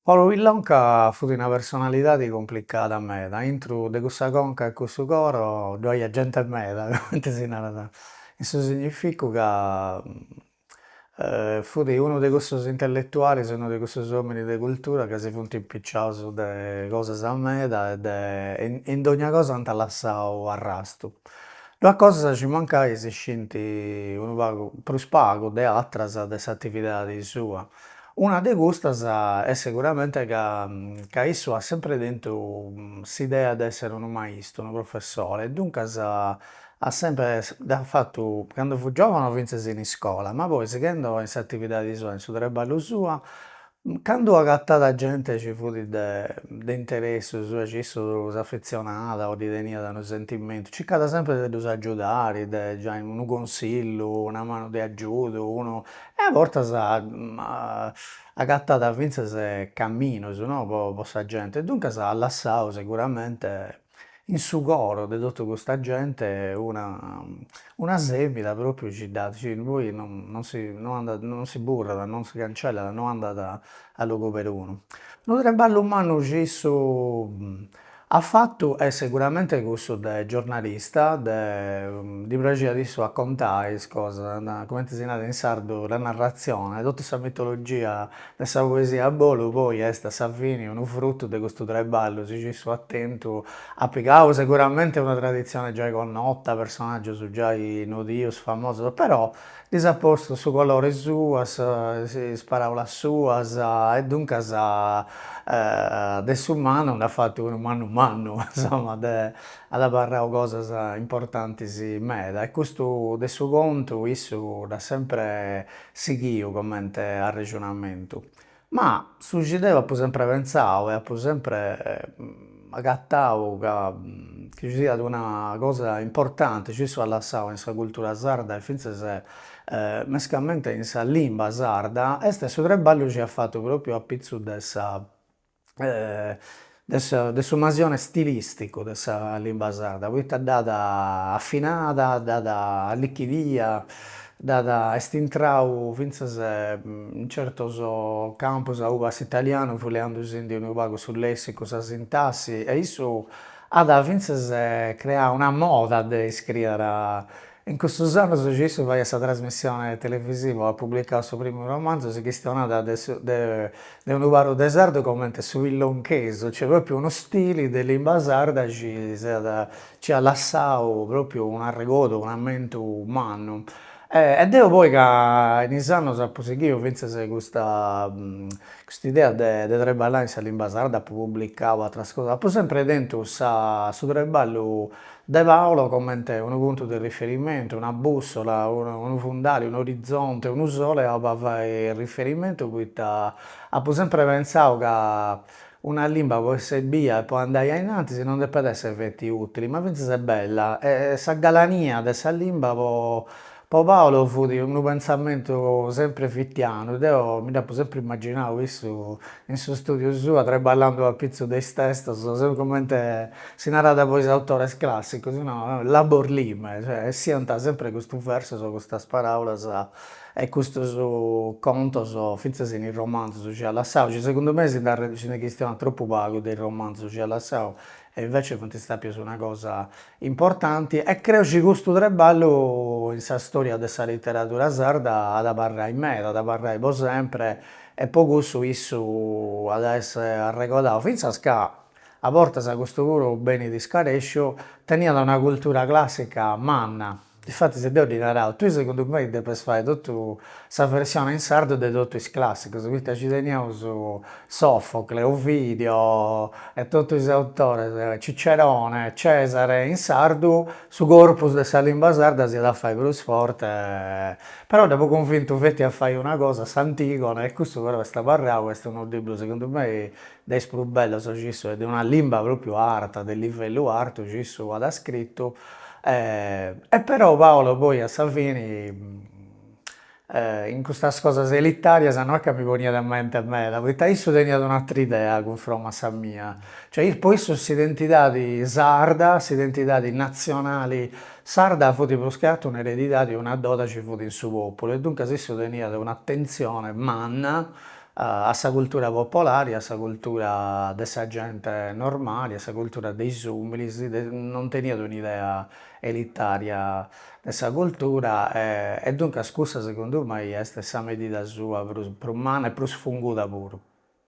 Paolo Villonca fu una personalità complicata meda. Intro de cussa conca e cussu coro dd'oia gente meda, comente si narat. In su significu ca fut unu de cussos intellettuales, unu de cussos omini de cultura ca si funt impicciados de cosas meda in donnia cosa ant lassadu arrastu. Duas cosas ci mancai si scienti unu pagu, prus pagu de attras de s'attividade sua. Una de custas est seguramente ca issu at sempre tentu s'idea de essere unu maistu, unu professore, e duncas at sempre l'at fattu, cando fu giovane finzas in iscola, ma poi sighendo in s'attividade sua, in su traballu sua, cando agattada gente ci fut de interessu ci issu s'affezionat o li teniat unu sentimentu, circat sempre de ddus aggiudare, de giai unu consillu, una manu de aggiudu, e a bortas agattat finzas camminos, no, po sa gente, e duncas at lassadu seguramente in su coro de totu custa gente una semina propriu ci dat, poi non si burrat, non si cancellat, non andat a logu perunu. Unu traballu mannu chi issu at fattu est seguramente cussu de giornalista, li praxiat issu a contare is cosas, comente si narat in sardu, la narrazione, totu sa mitologia de sa poesia a bolu poi est a sa fine unu fruttu de custu traballu, si issu at tentu appigadu seguramente una tradizione giai connota, personaggios giai nodios, famosos, però lis at postu su colore suas, sas paraulas suas, e duncas de su mannu nd'at fattu unu mannu mannu, insomma, at abarradu cosas importantis meda, e custu de su contu issu l'at sempre sighiu comente arregionamentu. Ma su chi deo apo sempre pensadu e apo sempre agattadu chi siat una cosa importante, chi issu at lassadu in sa cultura sarda e finzas mescamente in sa limba sarda, est su traballu chi at fattu propriu apitzu eh, de su mansione stilisticu de sa limba sarda, poita dat affinada, dat allicchidia, est intradu finzas in certos campos a ubas italianu, fuleando isindi unu pagu su lessicu, sa sintassi, e issu at finzas creadu una moda de iscriere. In custos annos chi issu faghiat sa trasmissione televisiva, at pubblicadu su primu romanzu, si chistionat de unu paru de sardu comente su villonchesu, cioè propriu unu stili de limba sarda ci at lassadu propriu un'arregodu, un'ammentu mannu. E deo poi ca in is annos apo sighiu finzas cust'idea de traballare in sa limba sarda, apo pubblicadu atteras cosas, apo sempre tentu su traballu de Paolo comente unu puntu de riferimento, una bussola, unu fundale, un orizzonte, unu sole a fare riferimento, poita apo sempre pensadu ca una limba po essere bia e po andare innanti non depet essere feti utili, ma finzas è bella, e sa galania de sa limba po Paolo fut unu pentzamentu sempre fitianu, deo mi d'apo sempre imaginadu issu in su studiu sua traballando a apitzu de is testos, comente si narat po is autores classicos, no? Labor lime, cioè, essiant sempre custus versos, custas paraulas e custos contos, finzas in i romanzus ci at lassadu, ci segundu me si nde chistionat troppu pagu de i romanzus ci at lassadu, e invece funt istapios una cosa importanti, e creo chi custu traballu in sa storia de sa literatura sarda at abarrai meda, at abarrai po sempre, e po cussu issu at a essere arregodadu, finzas ca a bortas custu puru benit iscaresciu, teniat una cultura classica manna. Diffattis deo li narao, tue segundu me depes faghere totu sa versione in sardu de totu is classicos, poita ci teniaus Sofocle, Ovidio e totu is autores, Cicerone, Cesare, in sardu su corpus de sa limba sarda siat a faghere prus forte, però d'apo convintu feti a faghere una cosa, s'Antigone, e cussu però est abarradu, est unu libru segundu me de is prus bellos chi issu de una limba propriu arta, de livellu artu chi issu at iscrittu, e però Paolo poi a sa fine in custas cosas elitarias non est ca mi poniat in mente meda, poita issu teniat un'atera idea cunfrommu a sa mia, cioè po issu s'identidade sarda, s'identidade nazionale sarda fut prus che atteru un'eredidade, una dote chi fut in su populu, e duncas issu teniat un'attenzione manna a sa cultura popolare, a sa cultura de sa gente normale, a sa cultura de is umilis, non teniat un'idea elitaria de sa cultura, e duncas cussa segundu me est sa medida sua prus mana e prus funguda puru.